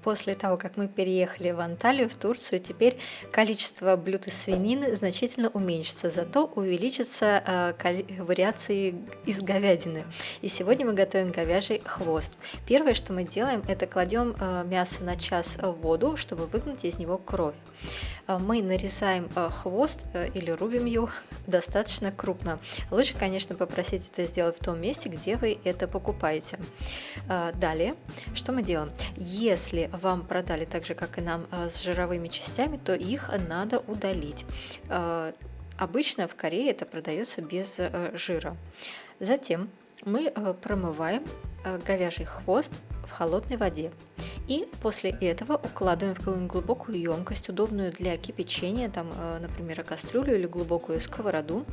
После того, как мы переехали в Анталию, в Турцию, теперь количество блюд из свинины значительно уменьшится, зато увеличатся вариации из говядины. И сегодня мы готовим говяжий хвост. Первое, что мы делаем, это кладем мясо на час в воду, чтобы выгнать из него кровь. Мы нарезаем хвост или рубим его достаточно крупно. Лучше, конечно, попросить это сделать в том месте, где вы это покупаете. Далее, что мы делаем? Если вам продали так же, как и нам, с жировыми частями, то их надо удалить. Обычно в Корее это продается без жира. Затем мы промываем говяжий хвост в холодной воде. И после этого укладываем в какую-нибудь глубокую емкость, удобную для кипячения, например, кастрюлю или глубокую сковороду.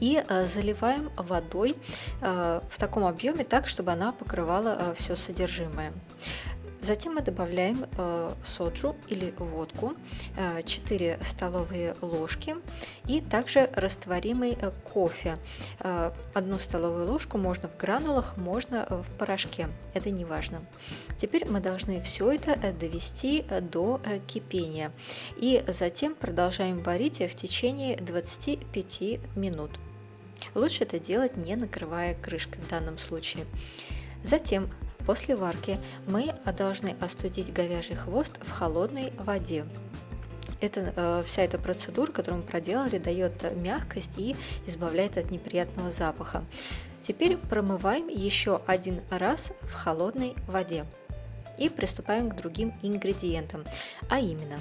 И заливаем водой в таком объеме так, чтобы она покрывала все содержимое. Затем мы добавляем соджу или водку, 4 столовые ложки и также растворимый кофе. 1 столовую ложку можно в гранулах, можно в порошке, это не важно. Теперь мы должны все это довести до кипения и затем продолжаем варить в течение 25 минут. Лучше это делать, не накрывая крышкой в данном случае. Затем после варки мы должны остудить говяжий хвост в холодной воде. Вся эта процедура, которую мы проделали, дает мягкость и избавляет от неприятного запаха. Теперь промываем еще один раз в холодной воде. И приступаем к другим ингредиентам, а именно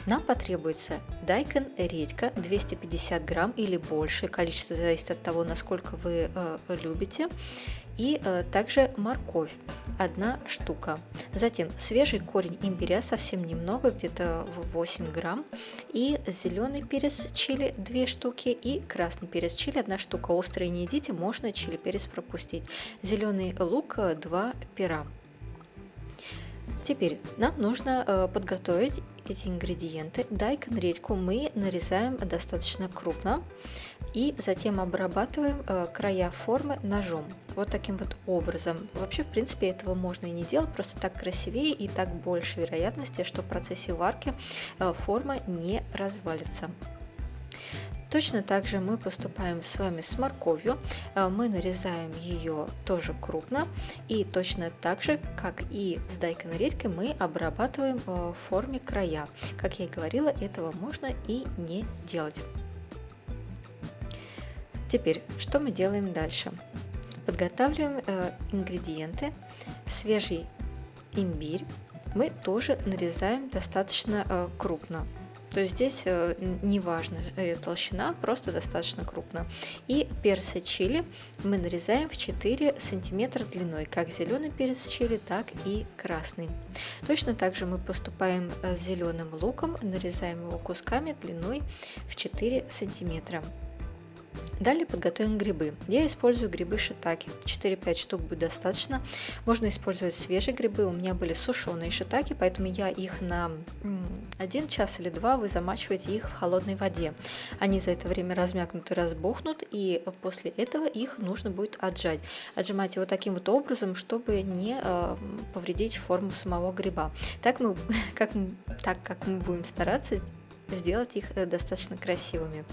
нам потребуется дайкон, редька 250 грамм или больше, количество зависит от того, насколько вы любите, и также морковь 1 штука. Затем свежий корень имбиря совсем немного, где-то 8 грамм, и зеленый перец чили 2 штуки и красный перец чили 1 штука. Острые не едите, можно чили перец пропустить. Зеленый лук 2 пера. Теперь нам нужно подготовить эти ингредиенты. Дайкон, редьку мы нарезаем достаточно крупно и затем обрабатываем края формы ножом. Вот таким вот образом. Вообще, в принципе, этого можно и не делать, просто так красивее и так больше вероятности, что в процессе варки форма не развалится. Точно так же мы поступаем с вами с морковью, мы нарезаем ее тоже крупно и точно так же, как и с дайкон и редькой, мы обрабатываем в форме края. Как я и говорила, этого можно и не делать. Теперь, что мы делаем дальше? Подготавливаем ингредиенты. Свежий имбирь мы тоже нарезаем достаточно крупно. То есть здесь не важна толщина, просто достаточно крупно. И перцы чили мы нарезаем в 4 см длиной, как зеленый перец чили, так и красный. Точно так же мы поступаем с зеленым луком, нарезаем его кусками длиной в 4 см. Далее подготовим грибы. Я использую грибы шиитаке, 4-5 штук будет достаточно. Можно использовать свежие грибы, у меня были сушеные шиитаке, поэтому я их на 1 час или 2 вы замачиваете их в холодной воде. Они за это время размякнут и разбухнут, и после этого их нужно будет отжать. Отжимайте вот таким вот образом, чтобы не повредить форму самого гриба. Так как мы будем стараться сделать их достаточно красивыми.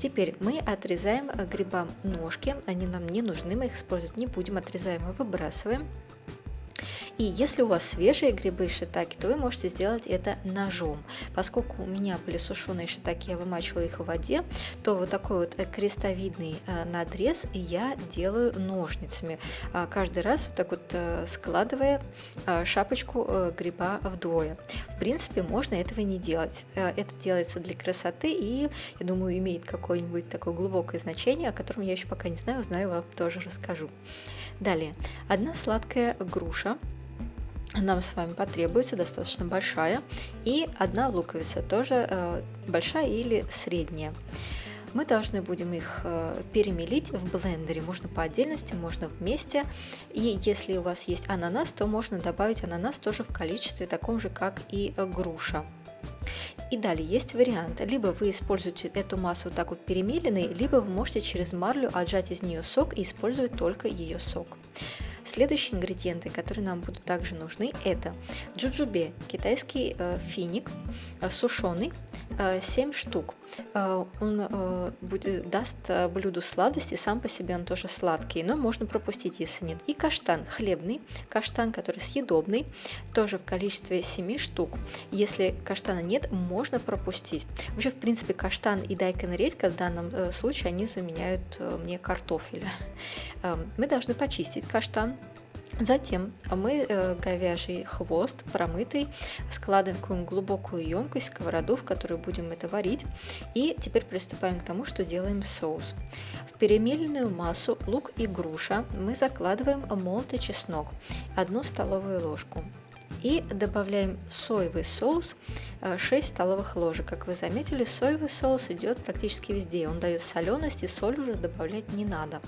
Теперь мы отрезаем грибам ножки, они нам не нужны, мы их использовать не будем, отрезаем и выбрасываем. И если у вас свежие грибы шиитаке, то вы можете сделать это ножом. Поскольку у меня были сушеные шиитаке, я вымачивала их в воде, то вот такой вот крестовидный надрез я делаю ножницами. Каждый раз вот так вот складывая шапочку гриба вдвое. В принципе, можно этого не делать. Это делается для красоты и, я думаю, имеет какое-нибудь такое глубокое значение, о котором я еще пока не знаю, узнаю, вам тоже расскажу. Далее, 1 сладкая груша. Нам с вами потребуется достаточно большая, и 1 луковица, тоже большая или средняя. Мы должны будем их перемелить в блендере, можно по отдельности, можно вместе. И если у вас есть ананас, то можно добавить ананас тоже в количестве таком же, как и груша. И далее есть вариант, либо вы используете эту массу вот так вот перемеленной, либо вы можете через марлю отжать из нее сок и использовать только ее сок. Следующие ингредиенты, которые нам будут также нужны, это джуджубе, китайский финик, сушеный, 7 штук. Он даст блюду сладости, сам по себе он тоже сладкий, но можно пропустить, если нет. И каштан хлебный, каштан, который съедобный, тоже в количестве 7 штук. Если каштана нет, можно пропустить. Вообще, в принципе, каштан и дайкон редька в данном случае они заменяют мне картофель. Мы должны почистить каштан. Затем мы говяжий хвост промытый складываем в какую-нибудь глубокую емкость, сковороду, в которой будем это варить. И теперь приступаем к тому, что делаем соус. В перемеленную массу лук и груша мы закладываем молотый чеснок, 1 столовую ложку. И добавляем соевый соус 6 столовых ложек. Как вы заметили, соевый соус идет практически везде. Он дает соленость, и соль уже добавлять не надо.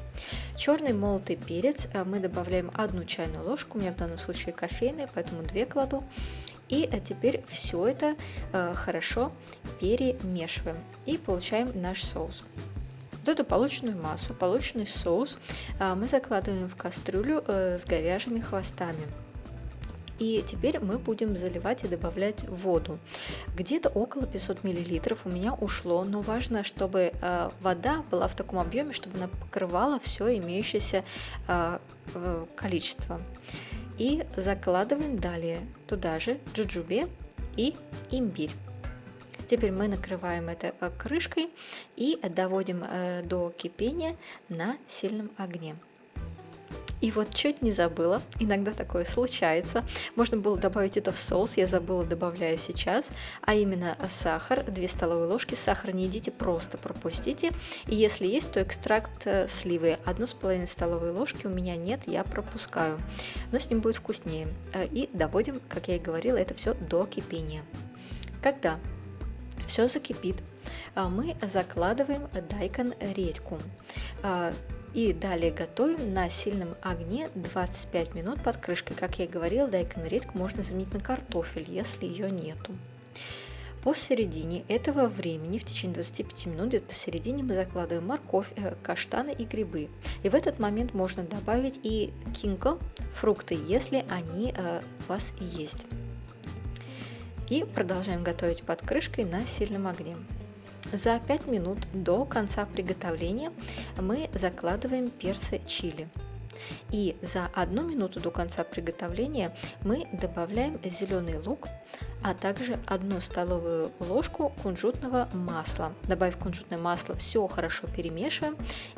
Черный молотый перец мы добавляем 1 чайную ложку. У меня в данном случае кофейная, поэтому 2 кладу. И теперь все это хорошо перемешиваем. И получаем наш соус. Вот эту полученную массу, полученный соус мы закладываем в кастрюлю с говяжьими хвостами. И теперь мы будем заливать и добавлять воду. Где-то около 500 мл у меня ушло, но важно, чтобы вода была в таком объеме, чтобы она покрывала все имеющееся количество. И закладываем далее туда же джуджубе и имбирь. Теперь мы накрываем это крышкой и доводим до кипения на сильном огне. И вот чуть не забыла, иногда такое случается, можно было добавить это в соус, я забыла, добавляю сейчас, а именно сахар, 2 столовые ложки, сахара не едите, просто пропустите, и если есть, то экстракт сливы, 1,5 столовой ложки у меня нет, я пропускаю, но с ним будет вкуснее. И доводим, как я и говорила, это все до кипения. Когда все закипит, мы закладываем дайкон редьку. И далее готовим на сильном огне 25 минут под крышкой. Как я и говорила, дайкон редьку можно заменить на картофель, если ее нету. Посередине этого времени, в течение 25 минут, где-то посередине, мы закладываем морковь, каштаны и грибы. И в этот момент можно добавить и кинко, фрукты, если они у вас есть. И продолжаем готовить под крышкой на сильном огне. За 5 минут до конца приготовления мы закладываем перцы чили. И за 1 минуту до конца приготовления мы добавляем зеленый лук, а также 1 столовую ложку кунжутного масла. Добавив кунжутное масло, все хорошо перемешиваем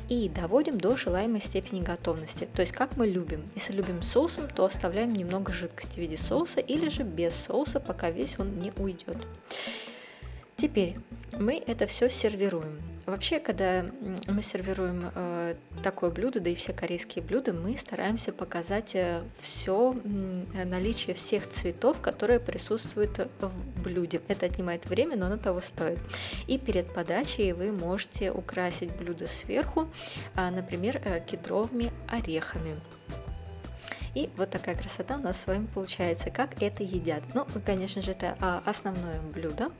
и доводим до желаемой степени готовности. То есть как мы любим. Если любим соусом, то оставляем немного жидкости в виде соуса или же без соуса, пока весь он не уйдет. Теперь мы это все сервируем. Вообще, когда мы сервируем такое блюдо, да и все корейские блюда, мы стараемся показать все наличие всех цветов, которые присутствуют в блюде. Это отнимает время, но оно того стоит. И перед подачей вы можете украсить блюдо сверху, например, кедровыми орехами. И вот такая красота у нас с вами получается. Как это едят? Ну, конечно же, это основное блюдо.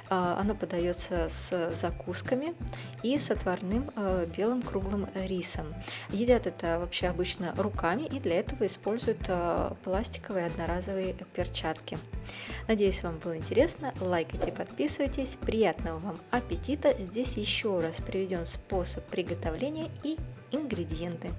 Оно подается с закусками и с отварным белым круглым рисом. Едят это вообще обычно руками, и для этого используют пластиковые одноразовые перчатки. Надеюсь, вам было интересно. Лайкайте, подписывайтесь. Приятного вам аппетита! Здесь еще раз приведен способ приготовления и ингредиенты.